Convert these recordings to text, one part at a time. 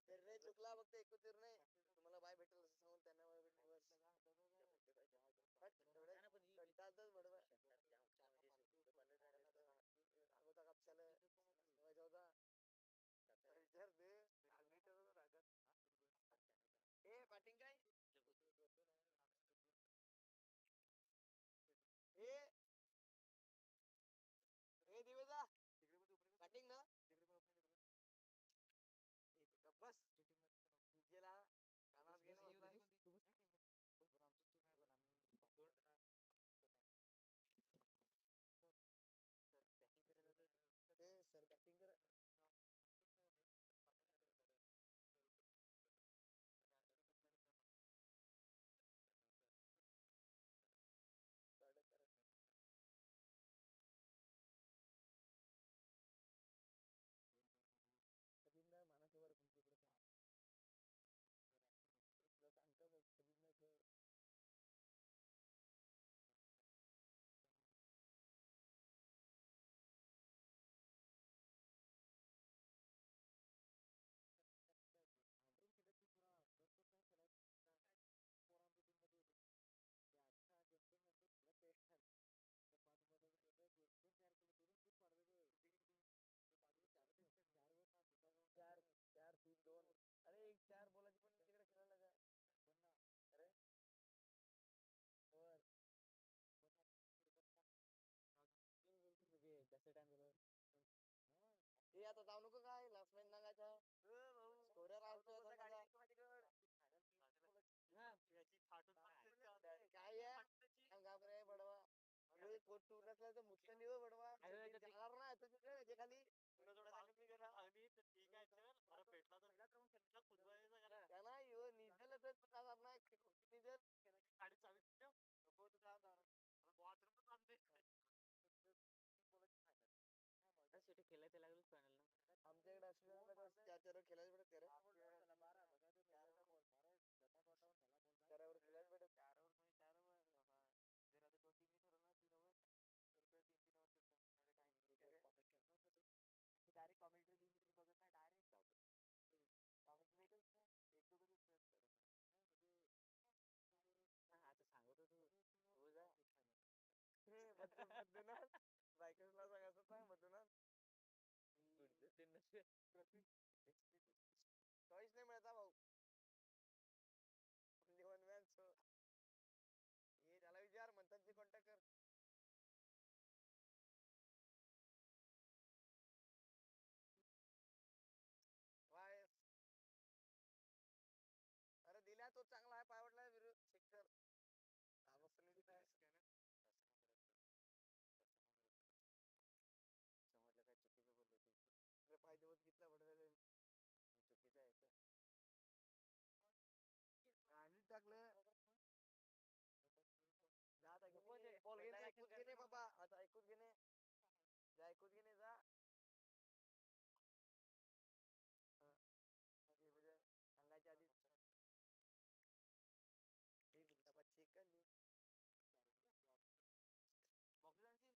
निर्णय चुकला फक्त एकच निर्णय तुम्हाला बाय भेटेल असं सांगून त्यांना बाय भेटली बस कंटाळतात बडबड सांगू कापशाला ठेवायचा होता विचार दे ए पाटिंग काय ए ए दिवेदा पाटिंग ना बस गेला कानात गेला ए सर बॅटिंग कर मानाच्यावर सांगतो चार चार तीन दोन अरे एक चार बोलायची पण तिकडे खेळायला काय अरे वर जास्त टाइम झाला ते आता जाऊ नको काय लास्ट मॅच सांगायचा स्कोरर काय आहे घाबरे बडवा कोण तू नसला तर मुसलं नाही बडवा जाणार ना जे खाली खेळायला लागलं फायनल आमच्याकडे असं खेळायला भेटत डायरेक्ट कॉमेंट्री बघत नाही डायरेक्ट आता सांगत होतो बायकर्सला सांगायचं सांग मधूनच चॉईस नाही मिळता भाऊ हे त्याला विचार म्हणतात कॉन्टॅक्ट कर वाय अरे दिल्या तो चांगला आहे पायवडला विरुद्ध शिक्षण समजलं काय चुकीचं बोललो तू पाहिजे होत घेतला पडत चुकीचं आहे आणि टाकलं ऐकून घेणे बाबा आता ऐकून घेणे ऐकून घेणे जा सांगायच्या आधी चिकन बॉक्स केला काय तुला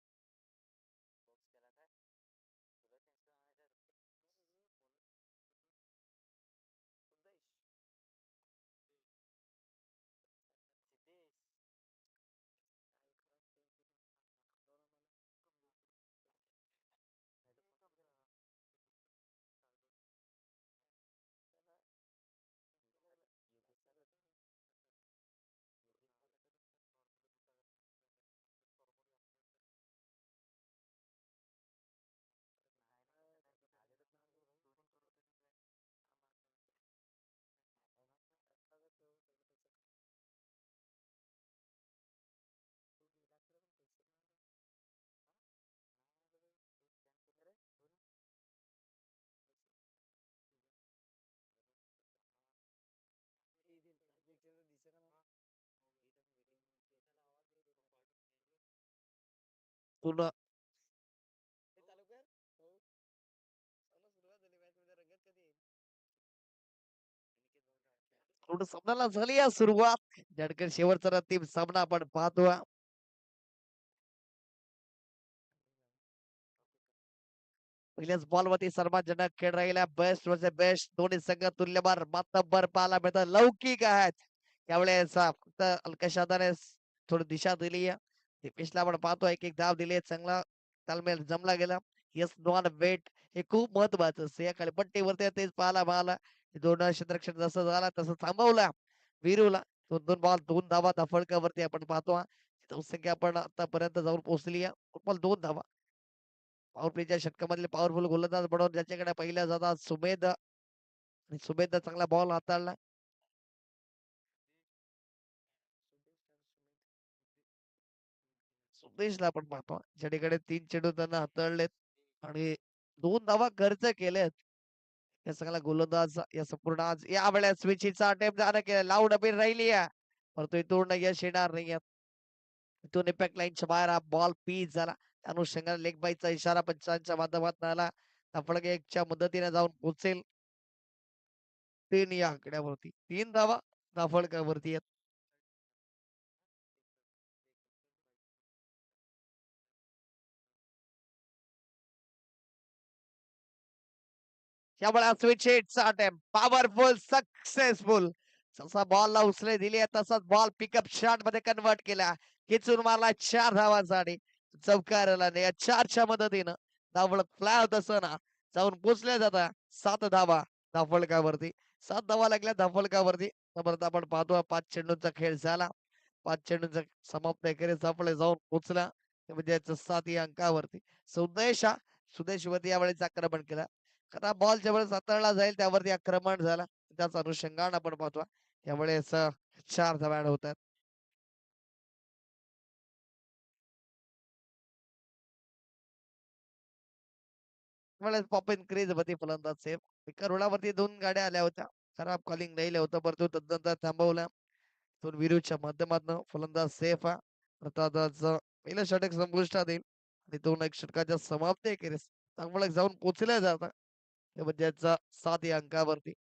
उद्देश सिद्धेश काय तुला चालू कर हो सुरुवात झाली मॅच मध्ये रंगत कधी येईल थोडं सामनाला झाली या सुरुवात झटकर शेवटचा अंतिम सामना आपण पाहतो पहिल्याच बॉलवरती सर्वांजनक खेळ राहिला. बेस्ट वर्सेस बेस्ट दोन्ही संघ तुल्यबळ मातब्बर पाहायला मिळतात. लौकिक आहेत. त्यावेळेस फक्त अल्कशादाने थोडी दिशा दिली आहे. दीपेशला आपण पाहतो एक एक धाव दिली चांगला तालमेल जमला गेला. यस नॉन वेट हे खूप महत्वाचं असतं. या खालीपट्टीवरती तेच पाहायला मिळालं. दोन क्षेत्रक्षण जसं झाला तसं थांबवला वीरूला. दोन दोन बॉल 2 धावा धाफळकावरती आपण पाहतो. संख्या आपण आतापर्यंत जाऊन पोहोचली आहे. फुटबॉल 2 धावा. पॉवर प्लेच्या षटकामधले पॉवरफुल गोलंदाज बनवून ज्याच्याकडे पहिल्या जातात सुमेध आणि सुमेध चांगला बॉल हाताळला. सुदेशला आपण पाहतो ज्याकडे 3 चेंडू त्यांना हाताळलेत आणि 2 धावा खर्च केलेत. या सगळ्या गोलंदाज या संपूर्ण आज या वेळेस स्विचिंगचा अटेम्प्ट जाणं केलं लाऊड अपील राहिली आहे. परंतु इथून यश येणार नाही. इथून इम्पॅक्ट लाईनच्या बाहेर हा बॉल पीच झाला. त्या अनुषंगाने लेग बाईचा इशारा पंचांच्या माध्यमातून आला. आपण एकच्या मदतीने जाऊन पोहोचेल 3 या आकड्यावरती 3 धावा धाफळकावरती आहेत. त्यामुळे स्विच हिटचा अटेम्प्ट पॉवरफुल सक्सेसफुल. जसा बॉलला उचले दिली तसाच बॉल पिकअप शॉट मध्ये कन्वर्ट केला. खेचून मारला 4 धावांसाठी चौकाराला या 4च्या मदतीनं धावफलक फ्लाय होत असताना जाऊन पोचल्या जाता 7 धावा धावफलकावरती. 7 धावा लागल्या धावफलकावरती. परत आपण पाहतो 5 चेंडूंचा खेळ झाला. 5 चेंडूंचा समाप्त करीत आपले जाऊन पोचला म्हणजे 7 या अंकावरती. सुदेशवरती यावेळेस आक्रमण केला. आता बॉल ज्यावेळेस हाताळला जाईल त्यावरती आक्रमण झाला. त्याच अनुषंगाने आपण पाहतो त्यावेळेस 4 धावा होतात. त्यावेळेस पॉपिन क्रेज मध्ये फलंदाज सेफ. एका रुळावरती 2 गाड्या आल्या होत्या. खराब कॉलिंग राहिलं होतं परंतु तदनंतर थांबवला. दोन विरुच्या माध्यमातून फलंदाज सेफ आहे. अर्थातच पहिलं षटक संपुष्टात येईल आणि 2 षटकाच्या समाप्ती केलीस त्यामुळे जाऊन पोचल्या जातात. म्हणजे 7 या अंकावरती.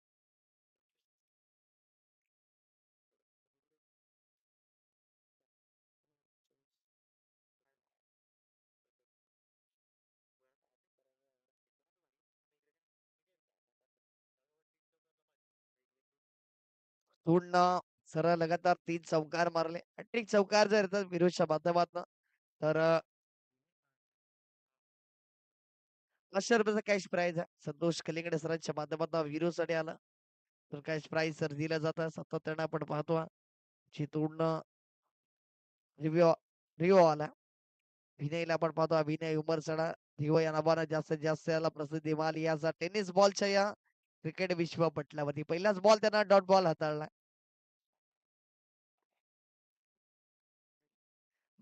पूर्ण सरळ लगातार 3 चौकार मारले. हॅट्रिक चौकार जर येतात विरुच्या माध्यमातून तर 500 रुपयाचा कॅश प्राइज आहे. संतोष कलिंगडे सरांच्या माध्यमातून विरूसाठी आला. तर कॅश प्राइज सर दिलं जातं. सातत्याने आपण पाहतो जिथून रिव्ह्यू रिव्ह्यू आला. विनयला आपण पाहतो विनय उमरसडा रिव्ह्यू या नावानं जास्तीत जास्त याला प्रसिद्धी मिळाली. याचा टेनिस बॉलच्या या क्रिकेट विश्वपटलावरती पहिलाच बॉल त्यांना डॉट बॉल हाताळला.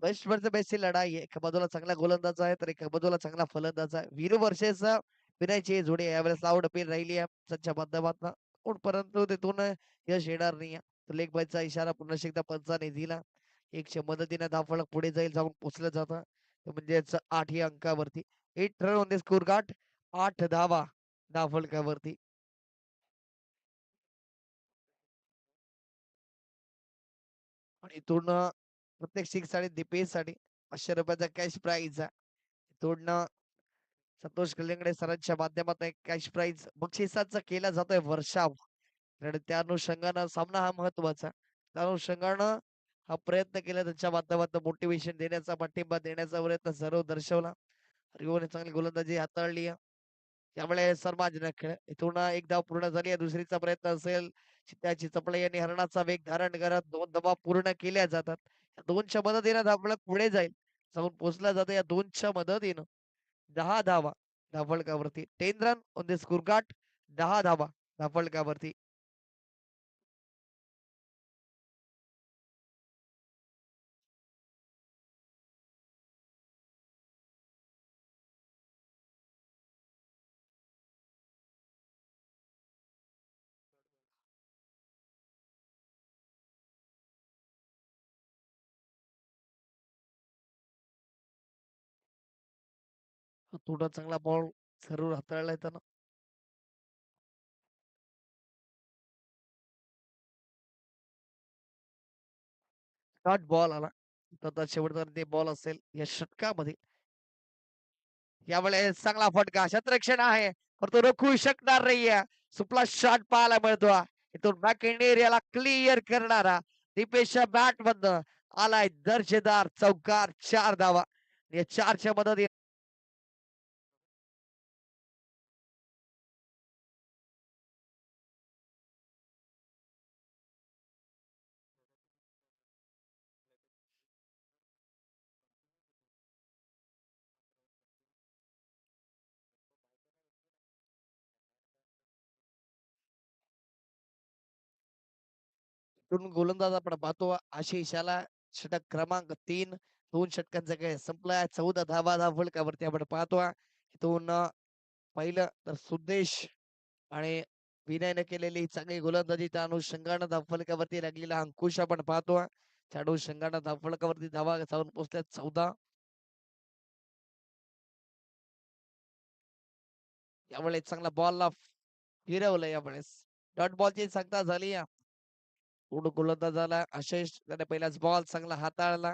बेस्ट वर्सेस बेस्टची लढाई आहे. एका बाजूला चांगला गोलंदाज आहे तर एका बाजूला चांगला फलंदाज आहे. वीरू वर्सेस विनयची जोडी यावेळेस लाऊड अपील राहिली आहे त्यांच्या माध्यमातून. पण परंतु तिथून यश येणार नाही. लेग बायचा इशारा पुन्हा एकदा पंचाने दिला. 1च्या मदतीने धावफलक पुढे जाईल जाऊन पोचलं जातं. म्हणजेच 8 या अंकावरती 8 run on the score card 8 धावा धावफलकावरती. आणि इथून प्रत्येक सिक्स साठी दीपेश साठी 500 रुपयाचा कॅश प्राइज आहे. इथून संतोष कलिंगडे सरांच्या माध्यमातून एक कॅश प्राइज बक्षिसाचा केला जातोय वर्षाव. आणि त्या अनुषंगानं सामना हा महत्वाचा. त्या अनुषंगानं हा प्रयत्न केला त्यांच्या माध्यमातून मोटिवेशन देण्याचा पाठिंबा देण्याचा प्रयत्न सर्व दर्शवला. रिओने चांगली गोलंदाजी हाताळली आहे. त्यामुळे सर्वांजनक खेळ इथून एक धाव पूर्ण झाली आहे. दुसरीचा प्रयत्न असेल त्याची चपळे यांनी हरणाचा वेग धारण करत 2 धावा पूर्ण केल्या जातात. 2च्या मदतीनं आपल्याला पुढे जाईल जाऊन पोहोचला जातं या 2च्या मदतीनं 10 धावा धावफलकावरती 10 run on the score card 10 धावा धावफलकावरती. थोडा चांगला बॉल जरूर हाताळलाय त्यानं. शॉर्ट बॉल आला. तर शेवटचा ते बॉल असेल या षटकामध्ये यावेळेस चांगला फटका क्षेत्ररक्षण आहे परंतु रोखू शकणार नाहीये. सुपला शॉट पाहायला मिळतो. इथून बॅक इंड एरियाला क्लिअर करणारा दीपेशच्या बॅट मधनं आलाय दर्जेदार चौकार 4 धावा. या 4च्या मदतीने इथून गोलंदाज आपण पाहतो आशिषाला षटक क्रमांक 3. 2 षटकांचा खेळ संपलाय. 14 धावा फलकावरती आपण पाहतो. इथून पहिलं तर सुदेश आणि विनयने केलेली चांगली गोलंदाजी त्या अनुषंगानं धावफलकावरती लागलेला अंकुश आपण पाहतो. त्या अनुषंगानं धावफलकावरती धावा जाऊन पोहोचल्या 14. यावेळेस चांगला बॉलला फिरवलं यावेळेस डॉट बॉलची सांगता झाली. पूर्ण गोलंदाजाला आशिष त्याने पहिलाच बॉल चांगला हाताळला.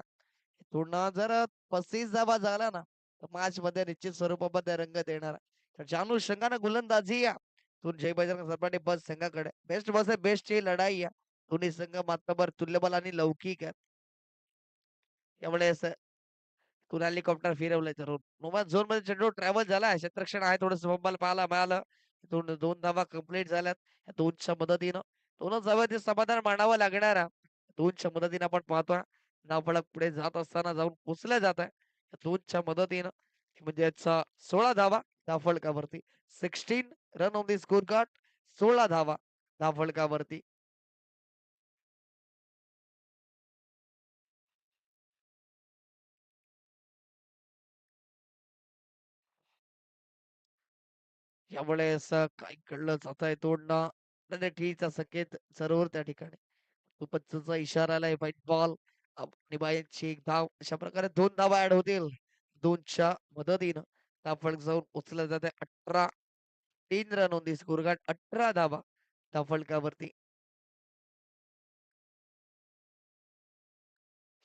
पूर्ण जर 35 धावा झाला ना तर मॅच मध्ये निश्चित स्वरूपामध्ये रंगत येणार. त्याच्या अनुषंगानं गोलंदाजी जय बजरंग सरपाटे बस संघाकडे बेस्ट बस आहे बेस्ट ही लढाई आहे. दोन्ही संघ मात्रभर तुल्यबल आणि लौकिक आहेत. यावेळेस तुला हेलिकॉप्टर फिरवलंय तर नोमान झोन मध्ये चेंडू ट्रॅव्हल झाला. क्षेत्ररक्षण आहे थोडस बॉल पाहायला मिळालं. दोन धावा कंप्लीट झाल्यात. दोनच्या मदतीनं दोनच धावा ते समाधान मानावं लागणार. दोनच्या मदतीनं आपण पाहतोय धावफलक पुढे जात असताना जाऊन पोचल्या जात आहे. दोनच्या मदतीनं म्हणजे 16 धावा धावफलकावरती 16 run on the score card. 16 धावा धावफलकावरती. यावेळेस काय कळलं जात आहे तोडणं ठीचा संकेत जरूर त्या ठिकाणी पंचचा इशारा आलाय व्हाईट बॉल निबायची एक धाव अशा प्रकारे 2 धावा ऍड होतील. 2च्या मदतीनं धावफलक जाऊन उचललं जाते 18. 3 रन ऑन दी स्कोर 18 धावा धावफलकावरती.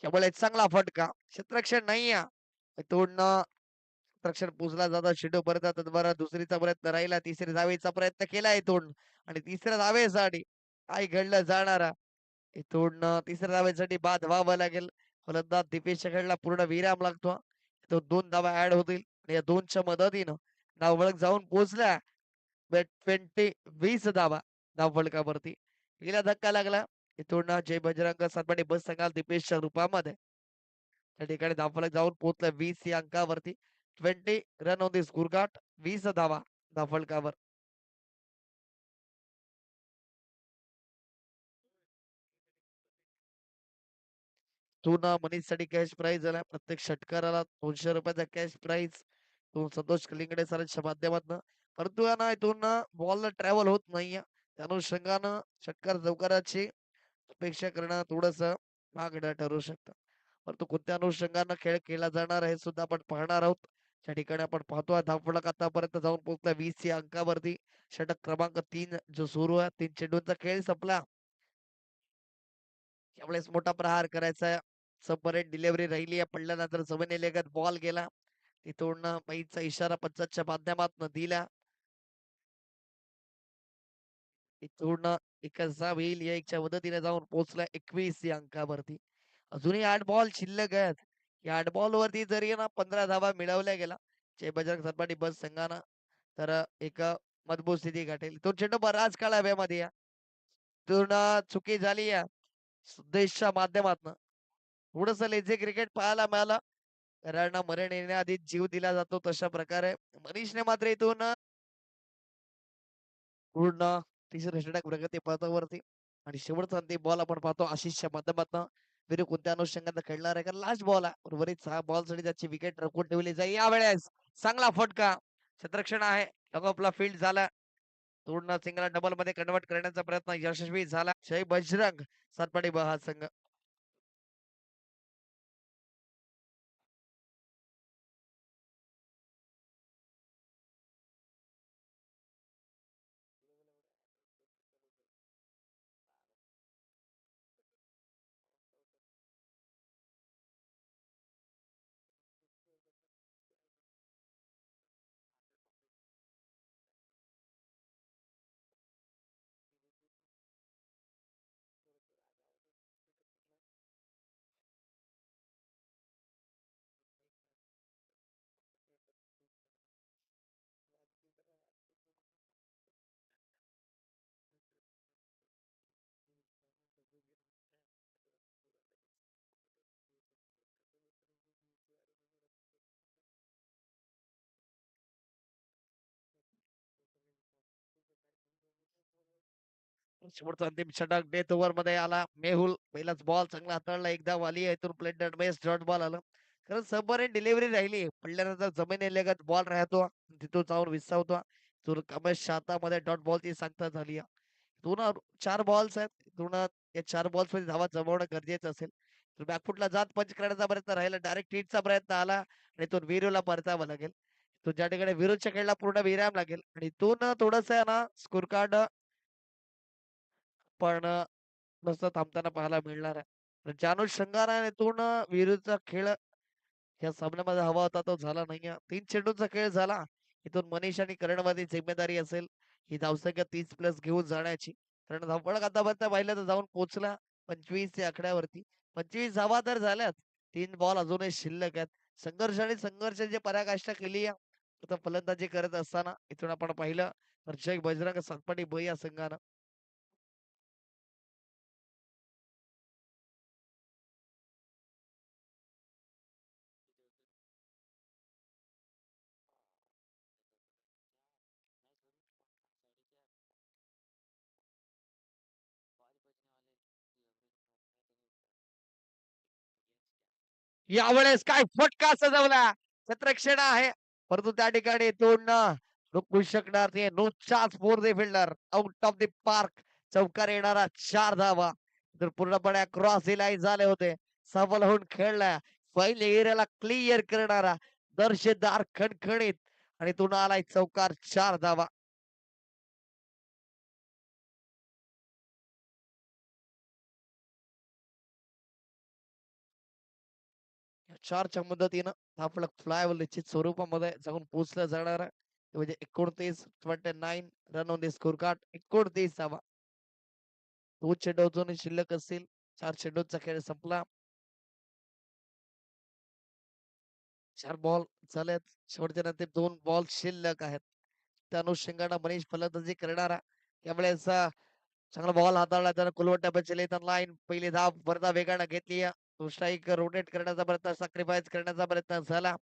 त्यामुळे चांगला फटका क्षेत्ररक्षण नाही तोडणं क्षेत्ररक्षण पोचला जातात शेडू परत जातात बरं दुसरीचा प्रयत्न राहिला तिसरी धावेचा प्रयत्न केलाय तोड आणि तिसऱ्या धावेसाठी काय घडलं जाणारा इथून तिसऱ्या धावेसाठी बाद व्हावं लागेल. फलंदाज दीपेश खेळला पूर्ण विराम लागतो. तो 2 धावा ऍड होतील आणि या 2च्या मदतीनं धावफलक जाऊन पोहोचल्या 20 धावा धावफलकावरती. गेला धक्का लागला इथून जय बजरंग सरपटे बस संघाल दीपेशच्या रूपामध्ये त्या ठिकाणी धावफलक जाऊन पोहोचला 20 या अंकावरती. 20 run on the score card. 20 धावा धावफलकावर. मनीषसाठी कॅश प्राइज झाला प्रत्येक षटकाराला ₹200 कॅश प्राइज. तो संतोष कलिंगडे सरांच्या माध्यमातून परंतु या ना इथून बॉल ट्रॅव्हल होत नाहीये त्या अनुषंगानं षटकार चौकाराची अपेक्षा करणं थोडस महागडं ठरू शकतं. परंतु कोणत्या अनुषंगानं खेळ केला जाणार हे सुद्धा आपण पाहणार आहोत. त्या ठिकाणी आपण पाहतोय धावफलक आतापर्यंत जाऊन पोहोचला 20 या अंकावरती. षटक क्रमांक 3 जो सुरू आहे 3 चेंडूंचा खेळ संपला. त्यावेळेस मोठा प्रहार करायचा सबमरीन डिलिव्हरी राहिली पडल्यानंतर जमिनीलगत बॉल गेला. तिथून पैचा इशारा पंचाच्या माध्यमातून दिला. इथून कसा होईल याच्या मदतीने जाऊन पोहोचला 21 या अंकावरती. अजूनही 8 बॉल शिल्लक आहेत. या 8 बॉल वरती जरी ना 15 धावा मिळवल्या गेला जय बजरंग सरपाटी बस संघानं तर एक मजबूत स्थिती गाठेल. तो चेंडू बराच काळ हवेमध्ये पूर्ण चुकी झाली सुदेशच्या माध्यमातून थोडस लेझी क्रिकेट पाहायला मिळालं. कारण मरण येण्याआधी जीव दिला जातो तशा प्रकारे मनीषने मात्र इथून पूर्ण तिसऱ्या षटक प्रगती पथावरती आणि शेवटचा अंतिम बॉल आपण पाहतो आशिषच्या माध्यमातून विरुद्ध कोणत्या अनुषंगाने खेळणार आहे कारण लास्ट बॉल आहे उर्वरित 6 बॉल साठी त्याची विकेट राखून ठेवली जाईल. यावेळेस चांगला फटका क्षेत्ररक्षण आहे आपला फील्ड झाला पूर्ण सिंगल डबल मध्ये कन्वर्ट करण्याचा प्रयत्न यशस्वी झाला. जय बजरंग सातपाडी हा संघ शेवटचा अंतिम षटक डेथ ओव्हर मध्ये आला. मेहुल पहिलाच बॉल चांगला हाताळला. एकदा वाली इथून प्लेट मेस डॉट बॉल आलं. कारण सबमरीन डिलिव्हरी राहिली. पडल्यानंतर जमिनीलगत बॉल राहतो. तिथून जाऊन विसावतो. तर कमेश हातामध्ये डॉट बॉलची सांगता झाली. दोन 4 बॉल्स आहेत. दोन या 4 बॉल्स मध्ये धावा जमवणं गरजेचं असेल. तर बॅकफुटला जात पंच करण्याचा प्रयत्न राहिला. डायरेक्ट हिटचा प्रयत्न आला आणि तो वीरूला परतावा लागेल. तो ज्या ठिकाणी विरोधच्या खेळला पूर्ण विराम लागेल आणि तो ना थोडस ना स्कोर कार्ड पण नुसतं थांबताना पाहायला मिळणार आहे. तर जानू शंगाराने तून विरुद्धचा खेळ या सामन्यामध्ये हवा होता तो झाला नाहीये. 3 चेंडूंचा खेळ झाला. इथून मनीष आणि करणमध्ये जिम्मेदारी असेल ही धावसंख्या 30+ घेऊन जाण्याची. कारण धावपळ आतापर्यंत पाहिलं तर जाऊन पोहोचला 25 या आकड्यावरती. 25 धावा तर झाल्याच. 3 बॉल अजूनही शिल्लक आहेत. संघर्ष आणि संघर्षाची पराकाष्ठा केली आहे. आता फलंदाजी करत असताना इथून आपण पाहिलं तर जय बजरंग सातपाटी ब या संघानं यावेळेस काय फटका सजवला. क्षेत्ररक्षण आहे. परंतु त्या ठिकाणी तोडणं रोखू शकणार नाही. No chance for the fielder. Out of the park. चौकार येणारा 4 धावा. तर पूर्णपणे क्रॉस लाईन झाले होते. सफल होऊन खेळला. पहिले एरियाला क्लिअर करणारा दर्शेदार खणखणीत आणि तो आलाय चौकार 4 धावा. या 4च्या मदतीनं आपलं फ्लायवर निश्चित स्वरूपामध्ये जाऊन पोहोचलं जाणार आहे. म्हणजे 29 run on the score card. 29 धावा. 2 चेंडू अजूनही शिल्लक असतील. 4 चेंडूंचा खेळ संपला. 4 बॉल झालेत. शेवटच्या नंतर 2 बॉल शिल्लक आहेत. त्या अनुषंगाने मनीष फलंदाजी करणारा त्यावेळेस चांगला बॉल हाताळला त्यानं कुलवट्या बचले तर लाईन पहिली धाव भरता वेगानं घेतली. तो स्ट्राईक रोटेट करण्याचा प्रयत्न सॅक्रिफाईस करण्याचा प्रयत्न झाला.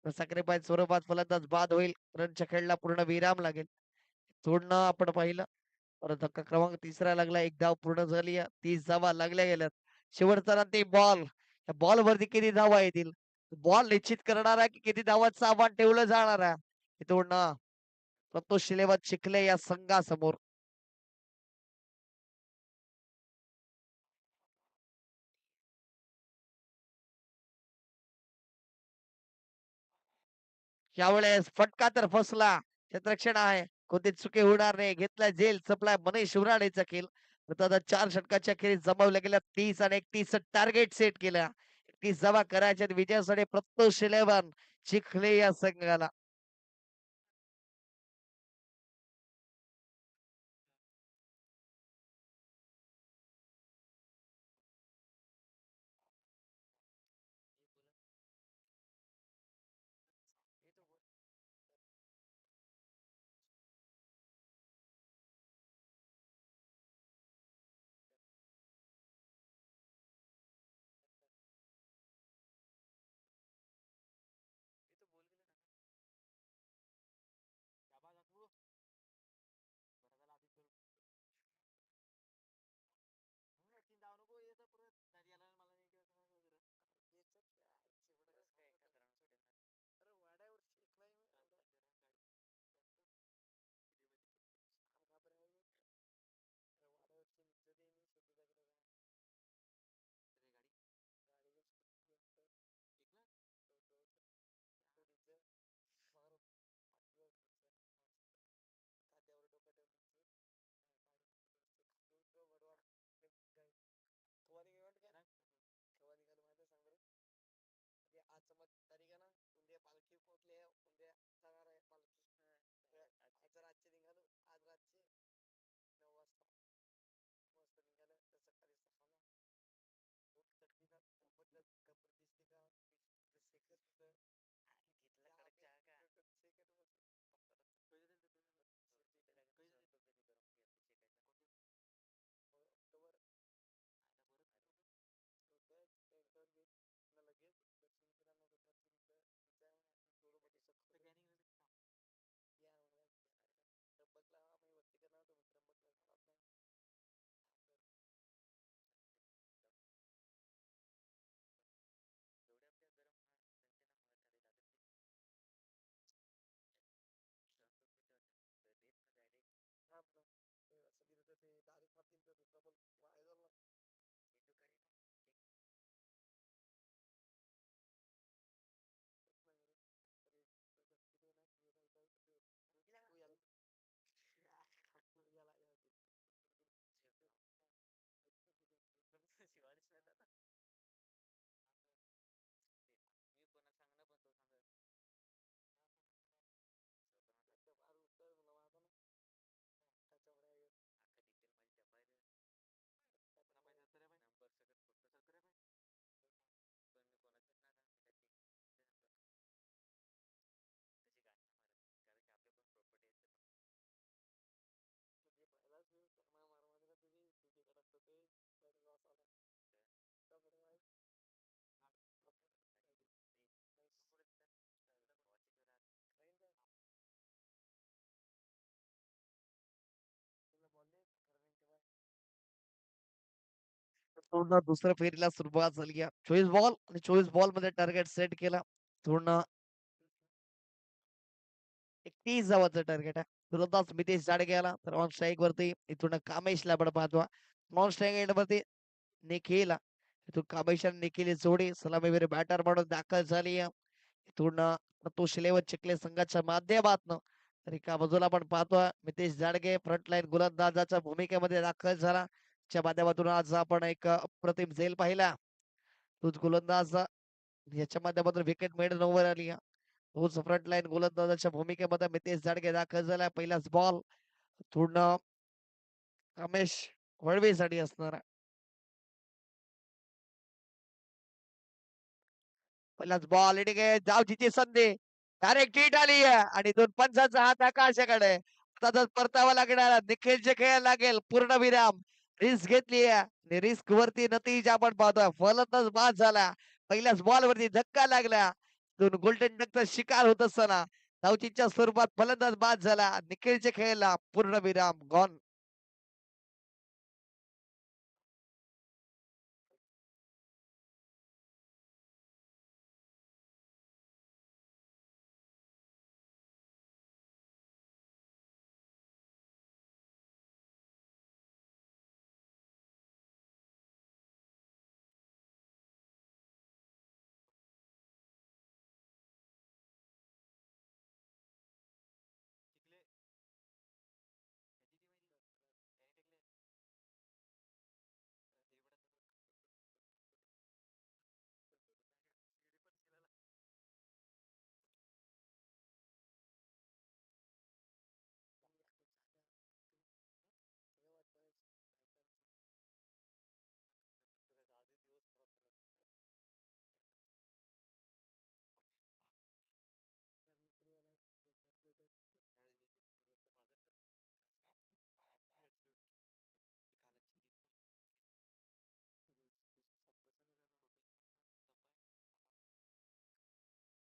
सॅक्रिफाईस स्वरूपात फलंदाज बाद होईल. रनच्या खेळला पूर्ण विराम लागेल. सोडणं आपण पाहिलं. परत धक्का क्रमांक तिसरा लागला. एक धाव पूर्ण झाली. 30 धावा लागल्या गेल्यात. शेवटचा अंतिम बॉल. त्या बॉल वरती किती धावा येतील? बॉल निश्चित करणार आहे की किती धावांचं आव्हान ठेवलं जाणार आहे. इथून संतोष शिलेवत चिखले या संघासमोर यावेळेस फटका तर फसला. क्षेत्ररक्षण आहे. कोणती चुकी होणार नाही. घेतला जेल सप्लाय मनीष शिवराडेचा खेळ. आता 4 षटकाच्या खेळी जमवल्या गेल्या 30 आणि 31 टार्गेट सेट केल्या. 31 जमा करायच्या विजयासाठी प्रत्युष 11 चिखले या संघाला. पूर्ण दुसऱ्या फेरीला सुरुवात झाली आहे. 24 बॉल आणि 24 बॉल मध्ये टार्गेट सेट केला. पूर्ण 31 धावाचं टार्गेट आहे. तुरंतच मितेश जाडगे आला तर ऑन स्ट्राईक वरती इथून कामेशला बड पाहतो. नॉन स्ट्राईक एंड वरती निखिल इथून कामेश आणि निखिल जोडी सलामीवीर बॅटर म्हणून दाखल झाली आहे. इथून तो शिलेवर चिखले संघाच्या माध्यमातून तर एका बाजूला आपण पाहतोय मितेश जाडगे फ्रंटलाईन गोलंदाजाच्या भूमिकेमध्ये दाखल झाला. च्या माध्यमातून आज आपण एक अप्रतिम झेल पाहिला. तोच गोलंदाज याच्या माध्यमातून विकेट मिळून ओव्हर आली. तोच फ्रंटलाईन गोलंदाजाच्या भूमिकेमध्ये मितेश जाडगे दाखल झाला. पहिलाच बॉल पूर्ण रमेश वळवेसाठी असणार. पहिलाच बॉल इथे धावचीची संधी डायरेक्ट हिट आली आहे आणि दोन पंचांचा हात आकाशाकडे आता परतावा लागणार. निखिलचे खेळ लागेल पूर्ण विराम रिस्क घेतली आहे. रिस्क वरती नतीजा आपण पाहतोय. फलंदाज बाद झाला. पहिल्याच बॉल वरती धक्का लागला. दोन गोल्डन डकचा शिकार होत असताना धावचीच्या स्वरूपात फलंदाज बाद झाला. निखिलचे खेळला पूर्ण विराम गॉन.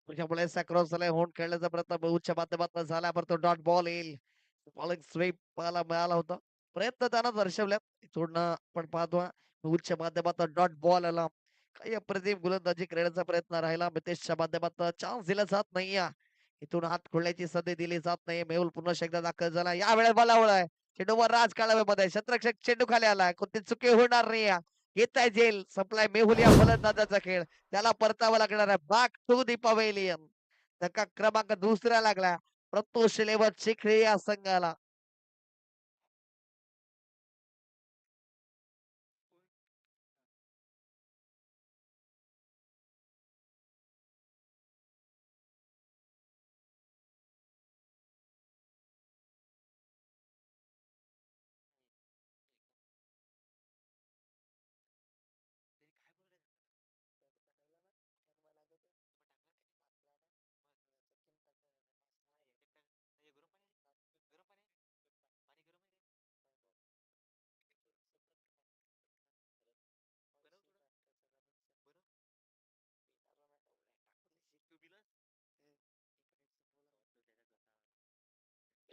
त्याच्यामुळे क्रॉस झालाय. होऊन खेळण्याचा प्रयत्न बहुच्या माध्यमातून झाला पण तो डॉट बॉल येईल. बॉलिंग स्वीप मिळाला होता. प्रयत्न त्यांना दर्शवल्या. सोडणं आपण पाहतो उच्च माध्यमातून डॉट बॉल आला. काही अप्रतिम गोलंदाजी करण्याचा प्रयत्न राहिला. मितेशच्या माध्यमातून चान्स दिला जात नाही. इथून हात खोलण्याची संधी दिली जात नाही. मेहुल पुन्हा एकदा दाखल झाला. या वेळेस बलावळ आहे. चेंडूवर राज काढाव्यामध्ये शतरक्षक चेंडू खाली आला. कोणती चुकी होणार नाही. येत जेल संपलाय मेहुल या फलंदाजाचा खेळ. त्याला परतावा लागणार आहे. Back to the pavilion. धक्का क्रमांक दुसरा लागला प्रत्युष लेवर चिखळे या संघाला.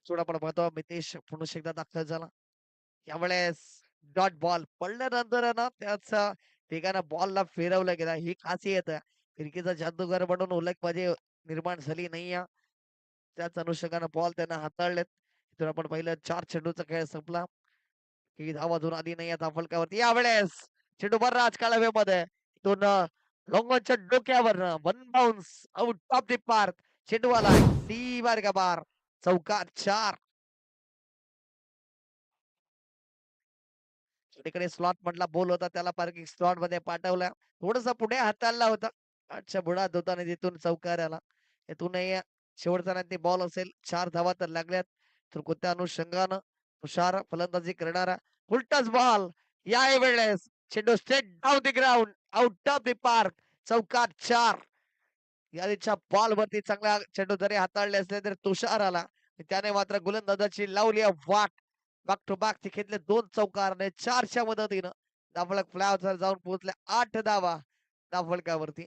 सोडा पण पाहतो मितेश पुन्हा एकदा दाखल झाला. यावेळेस डॉट बॉल पडल्यानंतर ना त्याचा वेगानं बॉलला फिरवलं गेला. ही खासियत आहे. फिरकीचा जादूगार म्हणून ओळख माझी निर्माण झाली नाही. त्याच अनुषंगाने बॉल त्यांना हाताळलेत. इथून आपण पाहिलं 4 चेंडूचा खेळ संपला. ही धाव अजून आली नाही आता फलकावरती यावेळेस चेंडू बराच काळ हवेमध्ये दोन लोंगोच्या डोक्यावर one bounce out of the park चेंडू आलाय सी मार्गाबार चौकार 4 तिकडे स्लॉट मधला बॉल होता त्याला पार्किंग स्लॉट मध्ये पाठवला थोडस पुढे हाताळला होता अच्छा बुडात होता आणि तिथून चौकार आला इथूनही शेवटचा ते बॉल असेल 4 धावा तर लागल्यात तर कोणत्या अनुषंगानं हुशार फलंदाजी करणारा उलटाच बॉल या वेळेस चेंडू straight down the ground out of the park चौकार 4 यादीच्या बॉल वरती चांगला चेंडू जरी हाताळले असले तरी तुषार आला त्याने मात्र गोलंदाजाची लावली वाट बॅक टू बॅक ती घेतले 2 चौकार आणि 4च्या मदतीनं धावफलक फ्लावर जाऊन पोहोचले 8 धावा धावफलकावरती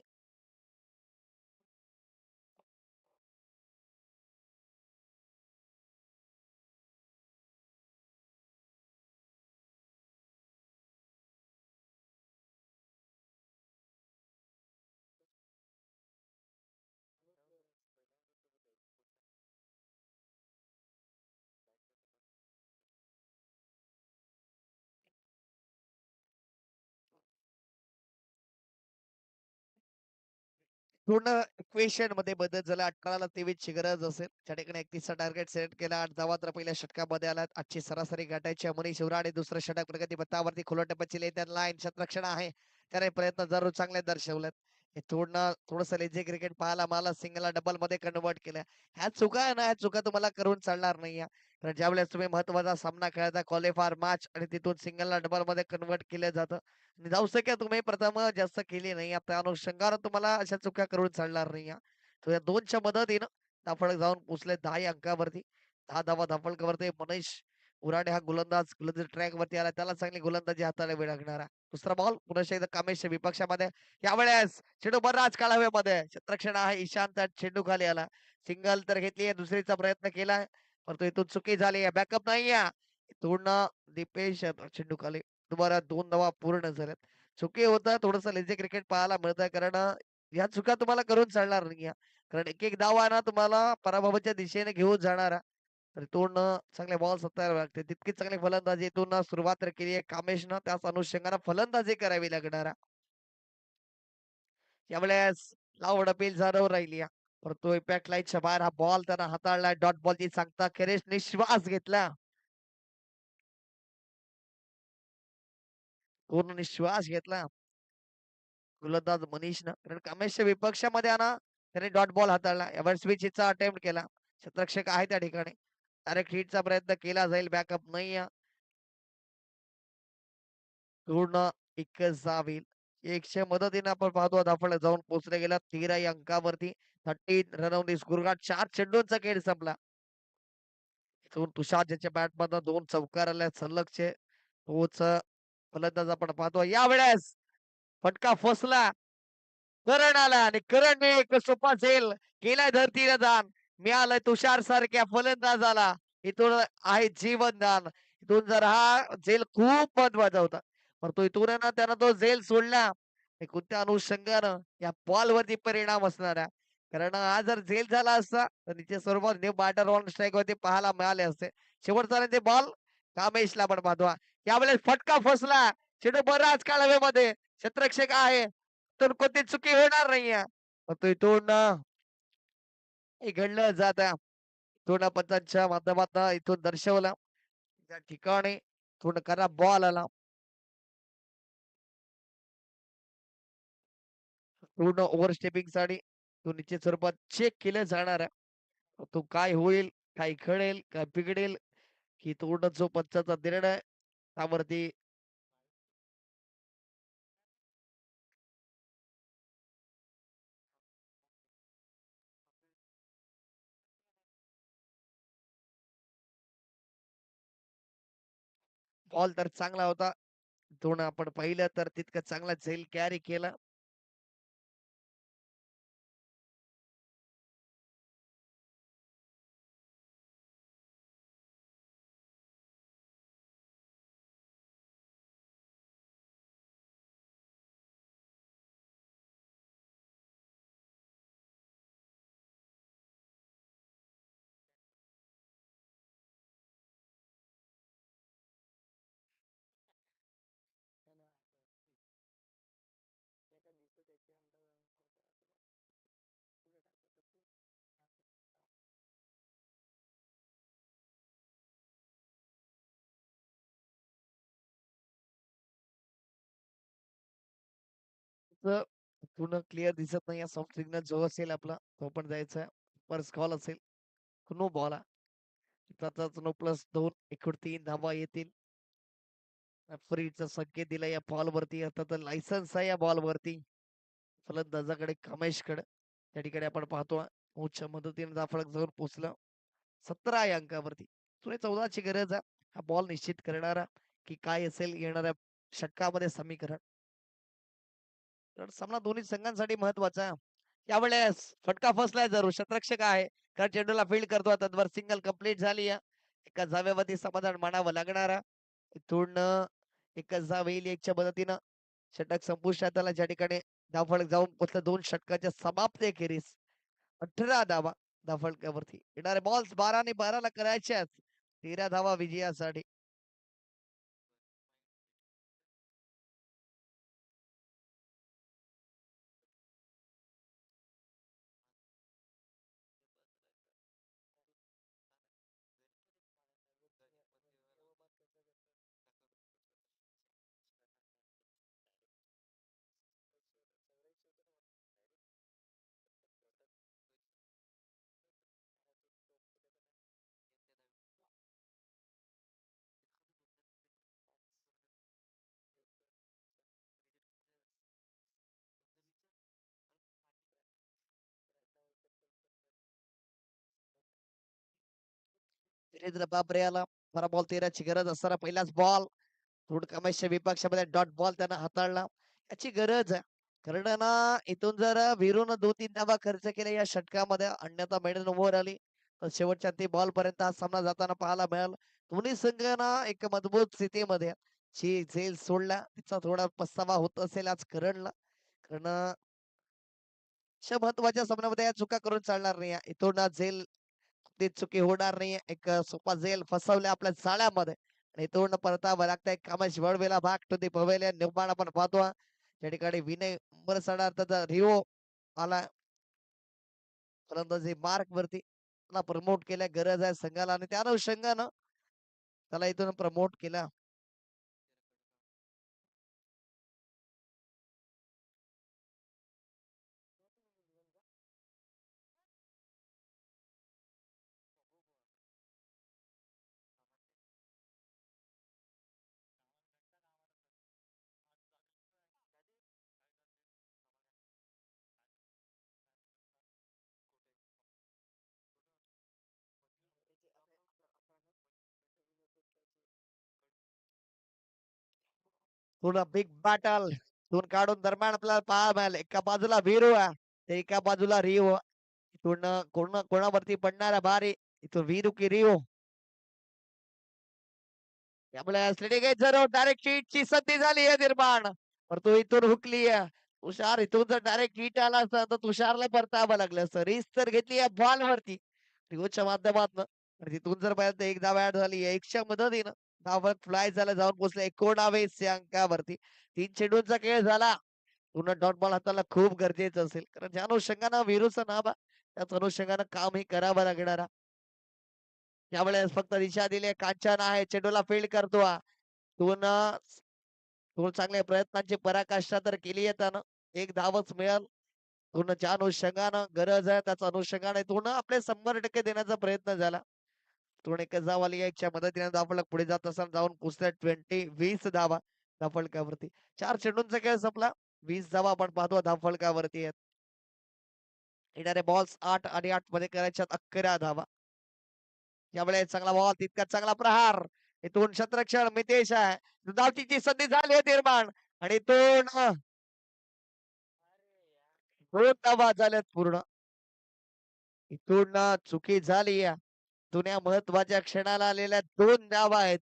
पूर्ण इक्वेशन मध्ये बदल झाला 18 23 ची गरज असेल त्या ठिकाणी 31चा टार्गेट सेट केला 8 धावा तर पहिल्या षटकामध्ये आला आजची सरासरी गाठायची मनीष शिवराडे दुसरं षटक प्रगती पथावरती खुलं टप्प्याची लाईन क्षेत्ररक्षण आहे त्याने प्रयत्न जरूर चांगले दर्शवलेत हे थोडस लेझी क्रिकेट पाहायला मला सिंगलला डबल मध्ये कन्वर्ट केलं ह्या चुका आहे ना ह्या चुका तुम्हाला करून चालणार नाही कारण ज्यावेळेस तुम्ही महत्वाचा सामना खेळायचा क्वालिफायर मॅच आणि तिथून सिंगलला डबल मध्ये कन्वर्ट केलं जातं जाऊ शक्या तुम्ही प्रथम जास्त केली नाही त्या अनुषंगाने तुम्हाला अशा चुका करून चालणार नाही तर या 2च्या मदतीनं धाफळक जाऊन पोचले 10 अंकावरती 10 धावा धाफळकावरती मनीष उराडे हा गोलंदाज ट्रॅक वरती आला त्याला चांगली गोलंदाजी हाताला वेळ लागणारा दुसरा बॉल पुन्हा एकदा कामेश विपक्षामध्ये यावेळेस चेंडू बराच काळाव्यामध्ये क्षेत्ररक्षण आहे ईशांत चेंडू खाली आला सिंगल तर घेतली दुसरीचा प्रयत्न केला परंतु इथून चुकी झाली बॅकअप नाही इथून दीपेश चेंडू खाली तुम्हाला 2 धावा पूर्ण झाल्यात चुकी होता थोडस लेझी क्रिकेट पाहायला मिळतंय कारण या चुका तुम्हाला करून चालणार नाही कारण एक एक धावा ना तुम्हाला पराभवाच्या दिशेने घेऊन जाणारा तर इथून चांगले बॉल सत्तायला लागते तितकी चांगली फलंदाजी इथून सुरुवात तर केली आहे कामेशनं त्याच अनुषंगाने फलंदाजी करावी लागणार यावेळेस लावड अपील झाडवर राहिली परंतु इम्पॅक्ट लाईटच्या बाहेर हा बॉल त्यांना हाताळला डॉट बॉलची सांगता खेरेश निश्वास घेतला पूर्ण निश्वास घेतला गोलंदाज मनीषनं कारण कामेशच्या विपक्षामध्ये आणा त्याने डॉट बॉल हाताळला एव्हर स्विचचा अटेम्प्ट केला क्षेत्ररक्षक आहे त्या ठिकाणी डायरेक्ट हिटचा प्रयत्न केला जाईल बॅकअप नाही पूर्ण एकच जाईल 100 मदतीने आपण पाहतो आपण जाऊन पोहोचले गेला 13 अंकावरती 13 रन गुरगाट 4 चेंडूंचा खेळ संपला इथून तुषार ज्याच्या बॅट मधून 2 चौकार आल्या सलगचे तोच फलंदाज आपण पाहतो यावेळेस फटका फसला करण आला आणि करणने एक सोपा झेल केलाय धरतीला दान मिळालंय तुषार सारख्या फलंदाजाला इथून आहे जीवनदान इथून जर हा झेल खूप महत्वाचा होता पण तो इथून ना त्यानं तो झेल सोडला कोणत्या अनुषंगानं या बॉल वरती परिणाम असणार आहे कारण हा जर झेल झाला असता तर निश्चित स्वरूपात न्यू बॅटर ऑन स्ट्राईक वरती पाहायला मिळाले असते शेवटचा ते बॉल कामेशला पण पाहतो यावेळेस फटका फसला चेंडू बराच काळ हवेमध्ये क्षेत्ररक्षक आहे तर कोणती चुकी होणार नाहीये फक्त इथून घडलं जात इथून पंचांच्या माध्यमातून इथून दर्शवलं त्या ठिकाणी थोडं करा बॉल आला पूर्ण ओव्हर स्टेपिंग साठी तो निश्चित स्वरूपात चेक केलं जाणार आहे तो काय होईल काय घडेल काय बिघडेल की पूर्ण जो पंचाचा निर्णय त्यावरती बॉल तर चांगला होता दोन आपण पाहिलं तर तितकं चांगला झेल कॅरी केला पूर्ण क्लिअर दिसत नाही. सॉफ्ट सिग्नल जो असेल आपला तो पण द्यायचा. फर्स्ट कॉल असेल. नो बॉल त्याचाच 9+2 एकूण 3 धावा येतील. फ्रीचा संकेत दिला या बॉल वरती. आता तर लायसन्स आहे या बॉल वरती फलंदाजाकडे कमेशकडे. त्या ठिकाणी आपण पाहतो उच्च मदतीने जाफळक जाऊन पोहोचलं 17 या अंकावरती. पुढे 14ची गरज आहे. हा बॉल निश्चित करणारा की काय असेल येणाऱ्या षटकामध्ये समीकरण. तर सामना दोन्ही संघांसाठी महत्वाचा आहे. यावेळेस फटका फसलाय जरूर क्षेत्ररक्षक आहे. कारण चेंडूला फील्ड करतो तद्वार सिंगल कंप्लीट झाली आहे. एका जावेवरती समाधान मानावं लागणार. इथून एकच धाव येईल एकच्या मदतीनं षटक संपुष्टात आला. ज्या ठिकाणी धावफलक जाऊन पोहोचलं 2 षटकाच्या समाप्तीखेरीस 18 धावा धावफलकावरती. येणारे बॉल्स 12 आणि 12 ला करायच्याच. 13 धावा विजयासाठी. वीरेंद्र बाबरे आला. बरा बॉल 13ची गरज असताना पहिलाच बॉल कमेशच्या विपक्षामध्ये डॉट बॉल त्यांना हाताळला. याची गरज आहे. कारण ना इथून जर वीरून 2-3 धावा खर्च केल्या या षटकामध्ये अन्यथा मेडन ओव्हर आली तर शेवटच्या ते बॉल पर्यंत हा सामना जाताना पाहायला मिळाल. दोन्ही संघ ना एक मजबूत स्थितीमध्ये झेल सोडला तिचा थोडा पस्तावा होत असेल आज करणला. कारण अशा महत्वाच्या सामन्यामध्ये या चुका करून चालणार नाही. इथून झेल ती चुकी होणार नाही. एक सोपा झेल फसवले आपल्या जाळ्यामध्ये आणि इथून परतावं लागतंय. कामेश वळवेला भाग टू दी पवेलियन निर्माण आपण पाहतो. त्या ठिकाणी विनय उमरसाडार्थाचा रिओ आला फलंदाजी मार्क वरती त्याला प्रमोट केल्या गरज आहे संघाला आणि त्या अनुषंगानं त्याला इथून प्रमोट केला. पूर्ण बिग बॅटल दोन काढून दरम्यान आपल्याला पाहायला मिळालं. एका बाजूला वीरू आहे तर एका बाजूला रिओ. इथून कोणावरती पडणारा भारी इथून वीरू की रिओ. त्यामुळे जर डायरेक्ट ची संधी झाली आहे निर्माण पर तो इथून हुकली आहे. तुषार इथून जर डायरेक्ट हिट आला असता तर तुषारला परतावं लागलं असतं. रिस्क तर घेतली या बॉल वरती रिओच्या माध्यमातून. तिथून जर पर्यंत एक धाव ऍड झाली एकच्या मदतीनं धाव फ्लाय झाला जाऊन पोहोचला 19 या अंकावरती. 3 चेंडूंचा खेळ झाला. पूर्ण डॉट बॉल हाताला खूप गरजेचं असेल कारण ज्या अनुषंगानं वीरूचं नाव आहे त्याच अनुषंगानं कामही करावं लागणार. त्यावेळेस फक्त दिशा दिली कांचन आहे चेंडूला फील्ड करतो. दोन चांगल्या प्रयत्नांची पराकाष्ठा तर केली आहे त्यानं. एक धावच मिळेल. पूर्ण ज्या अनुषंगानं गरज आहे त्याच अनुषंगाने पूर्ण आपले 100% देण्याचा प्रयत्न झाला. पूर्ण एक धाव याच्या मदतीने धावफलक पुढे जात असताना जाऊन पोहोचल्या 20 धावा धावफलकावरती. 4 चेंडूंचा खेळ संपला. 20 धावा आपण पाहतो धावफलकावरती आहेत. येणारे बॉल्स 8 आणि 8 मध्ये करायच्या 11 धावा. यावेळेस चांगला बॉल तितका चांगला प्रहार. इथून क्षेत्ररक्षण मितेश आहे. धावतीची संधी झाली आहे निर्माण आणि इथून 2 धावा झाल्यात पूर्ण. इथून चुकी झाली या जुन्या महत्वाच्या क्षणाला आलेल्या 2 धावा आहेत.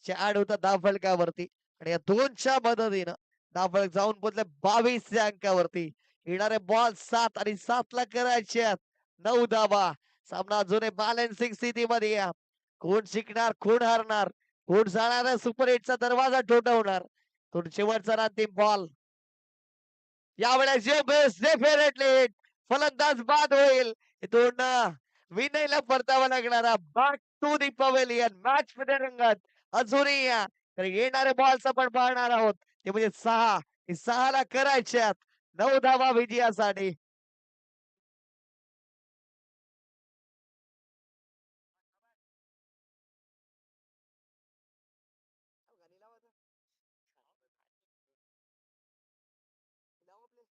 चॅड होता धावफलकावरती आणि या 2च्या मदतीनं धावफलक जाऊन पोहोचले 22 या अंकावरती. येणारे बॉल 7 आणि 7 ला करायचे 9 धावा. सामना अजूनही बॅलन्सिंग स्थितीमध्ये या. कोण जिंकणार कोण हारणार कोण जाणार सुपर एटचा दरवाजा ठोठावणार. तो शेवटचा अंतिम बॉल. यावेळेस जे बेस्ट डेफिनेटली फलंदाज बाद होईल. इथून विनयला परतावा लागणारा back to the pavilion match मध्ये रंगत अजूनही या तर येणारे बॉल्स आपण पाहणार आहोत ते म्हणजे 6 ला करायचे 9 धावा विजयासाठी. गाणी लावा आता. लावा आपले.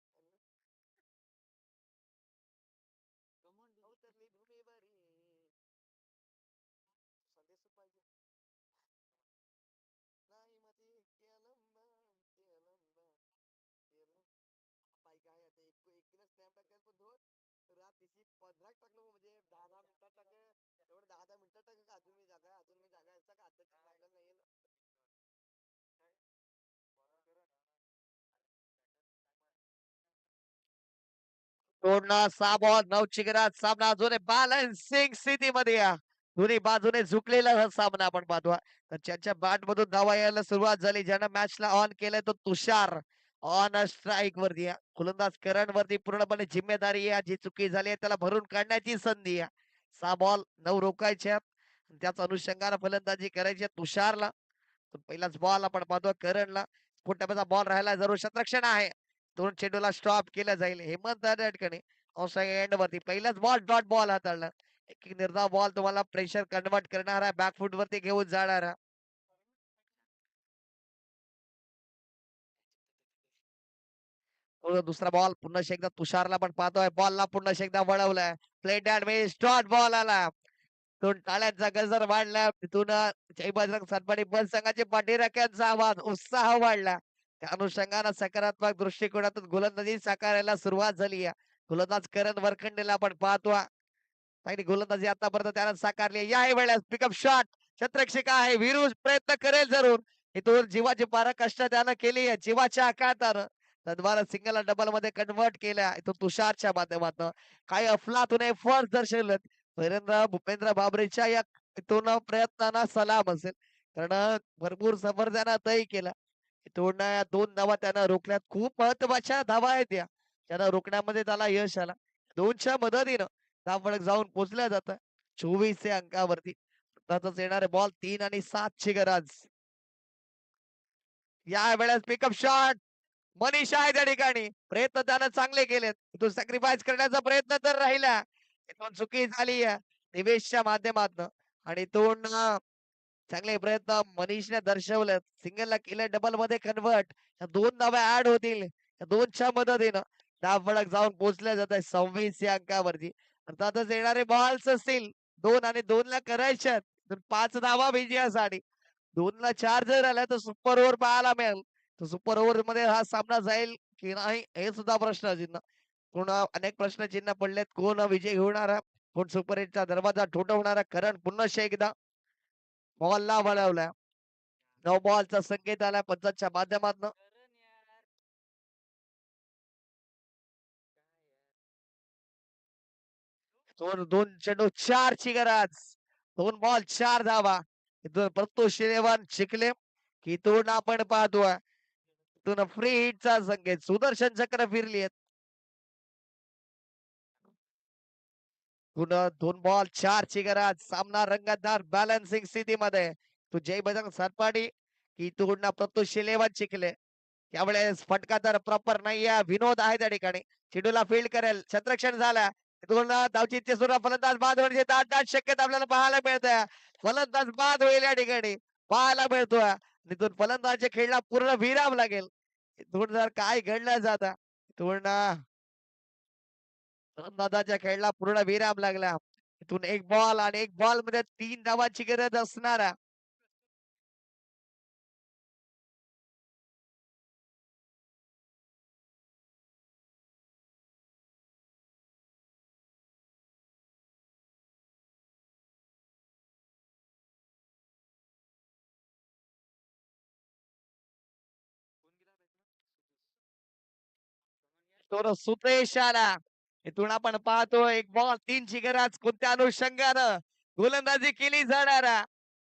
अवतरली भूमीवरी. संदेश पाहिजे. नाही मती केलंबा केलंबा केलं. पाय काय आता एक किलो स्टॅम्प टाकायला पण दोन रात्रीची 15 टाकलं म्हणजे 10 मिनिटात टाकलं. एवढं 10 मिनिटात टाकलं का अजून मी जागा असता का आता टाकलं नाही येईल. तोडणं 6 बॉल 9 चिकरात सामना अजूनही बॅलन्सिंग स्थितीमध्ये आहे. दोन्ही बाजूने झुकलेला हा सामना आपण पाहतो. तर ज्यांच्या बॅट मधून धावा यायला सुरुवात झाली, ज्यानं मॅचला ऑन केलंय तो तुषार ऑन स्ट्राईक वरती आहे. फलंदाज करण वरती पूर्णपणे जिम्मेदारी आहे. जी चुकी झाली आहे त्याला भरून काढण्याची संधी आहे. 6 बॉल 9 रोखायचे त्याच अनुषंगाने फलंदाजी करायची आहे तुषारला. पहिलाच बॉल आपण पाहतो करणला. कुठल्याचा बॉल राहिला जरूर शतरक्षण आहे. दोन चेंडूला स्टॉप केलं जाईल. हेमंत या ठिकाणी एंड वरती पहिलाच बॉल डॉट बॉल हाताळला. एक निर्धाव बॉल तुम्हाला प्रेशर कन्वर्ट करणारा बॅकफुट वरती घेऊन जाणारा. दुसरा बॉल पुन्हा एकदा तुषारला पण पाहतोय. बॉलला पुन्हा एकदा वळवलाय. Played and miss dot ball आला. दोन टाळ्यांचा गजर वाढला. तिथून जय बजरंग सनपाडी बल संघाचे पाठीराख्यांचा आवाज उत्साह वाढला. त्या अनुषंगानं सकारात्मक दृष्टिकोनातून गोलंदाजी साकारायला सुरुवात झाली आहे. गोलंदाज करण वरखंडेला आपण पाहतो. आणि गोलंदाजी आतापर्यंत त्यानं साकारली. याही वेळेस पिकअप शॉट शतरक्षिका आहे. वीरू प्रयत्न करेल जरूर. इथून जीवाची कष्ट त्यानं केली आहे. जीवाच्या आकारानं तद्वारा सिंगल डबल मध्ये कन्वर्ट केल्या. इथून तुषारच्या माध्यमातून काही अफलातून एफर्ट दर्शवले. भूपेंद्र बाबरेच्या या इथून प्रयत्नांना सलाम असेल. कारण भरपूर सफर त्यानं तय केला. इथून या 2 धावा त्यानं रोखल्यात. खूप महत्वाच्या धावा आहेत या. त्यानं रोखण्यामध्ये त्याला यश आला. 2च्या मदतीनं धावफलक जाऊन पोहोचल्या जातं. 24 या अंकावरती. आताच येणारे बॉल 3 आणि 7 ची गरज. या वेळेस पिकअप शॉट मनीष आहे त्या ठिकाणी. प्रयत्न त्यानं चांगले केलेत. इथून सॅक्रिफाईस करण्याचा प्रयत्न तर राहिला. इथून चुकी झाली निवेशच्या माध्यमातून आणि इथून चांगले प्रयत्न मनीषने दर्शवलेत. सिंगलला केलं डबल मध्ये कन्वर्ट. या 2 धाव्या ऍड होतील. या 2च्या मदतीनं धावफलक जाऊन पोहोचल्या जात आहे 26 या अंकावरती. अर्थातच येणारे बॉल्स असतील 2 आणि 2 ला करायच्यात. तर 5 धावा विजयासाठी. 2 ला 4 जर आल्या तर सुपर ओव्हर पाहायला मिळेल. तर सुपर ओव्हर मध्ये हा सामना जाईल की नाही हे सुद्धा प्रश्नचिन्ह. पुन्हा अनेक प्रश्नचिन्ह पडलेत. कोण विजय होणारा, कोण सुपर हिटचा दरवाजा ठोठवणारा. करण पुन्हा एकदा बॉलला वळवला. 9 बॉलचा संकेत आला पंचांच्या माध्यमातून. दोन चेंडू 4 ची गरज. 2 बॉल 4 धावा. इथून प्रत्युष शिकले की इथून आपण पाहतोय. इथून फ्री हिटचा संकेत. सुदर्शन चक्र फिरली आहेत. पुन्हा 2 बॉल 4 ची गरज. सामना रंगतदार बॅलन्सिंग स्थितीमध्ये. तू जय बजरंग सरपाटी की तू प्रत्युष शिकले. त्यावेळेस फटका तर प्रॉपर नाहीये. विनोद आहे त्या ठिकाणी. चेंडूला फील्ड करेल. क्षेत्ररक्षण झाला. दोन धावचीचे सुरू फलंदाज बाद होण्याची दाट शक्यता आपल्याला पाहायला मिळते. फलंदाज बाद होईल या ठिकाणी पाहायला मिळतोय. तिथून फलंदाज खेळला पूर्ण विराम लागेल. इथून जर काय घडलं जातं इथून फलंदाजाच्या खेळला पूर्ण विराम लागला. इथून एक बॉल आणि एक बॉल मध्ये 3 धावांची गरज असणारा तो सुप्रेश आला. इथून आपण पाहतो एक बॉल 3 ची गरज. कोणत्या अनुषंगानं गोलंदाजी केली जाणार.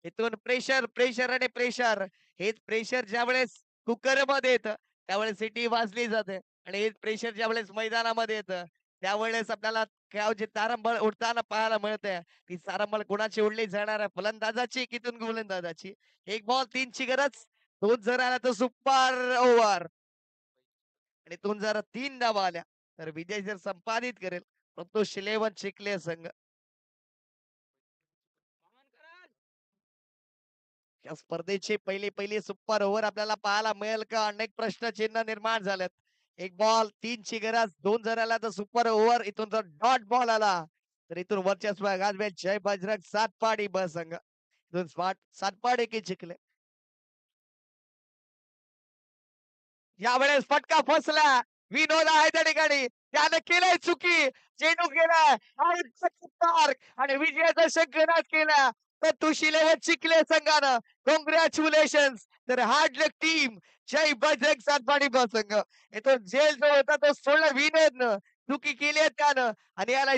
इथून प्रेशर प्रेशर आणि प्रेशर. हेच प्रेशर ज्या वेळेस कुकर मध्ये येतं त्यावेळेस सिटी वाजली जाते आणि हेच प्रेशर ज्या वेळेस मैदानामध्ये येतं त्यावेळेस आपल्याला खेळाची तारंबळ उडताना पाहायला मिळते. ती तारंबळ कोणाची उडली जाणार फलंदाजाची की तिथून गोलंदाजाची. एक बॉल 3 ची गरज. 2 जर आला तर सुपर ओव्हर. आणि इथून जर 3 धावा आल्या तर विजय जर संपादित करेल संतोष 11 चिखले संघ. या स्पर्धेची पहिली सुपर ओव्हर आपल्याला पाहायला मिळेल का? अनेक प्रश्नचिन्ह निर्माण झालेत. एक बॉल 3ची गरज 2 जर आला तर सुपर ओव्हर. इथून जर डॉट बॉल आला तर इथून वर्चस्व गाजवेल जय बजरंग सातपाडी ब संघ. इथून सातपाडी की जिंकले. यावेळेस फटका फसला. विनोद आहे त्या ठिकाणी. त्याने केलंय चुकी. चेंडू गेलाय आणि विजयाचा शंखनाद केला. तर तुशिलेवर चिखले संघानं कॉंग्रॅच्युलेशन. तर हार्ड लक टीम जय बजरंग सातपाडी ब संघ. इथून जेल जो होता तो सोडला विनोदनं. चुकी केली आहे त्यानं आणि याला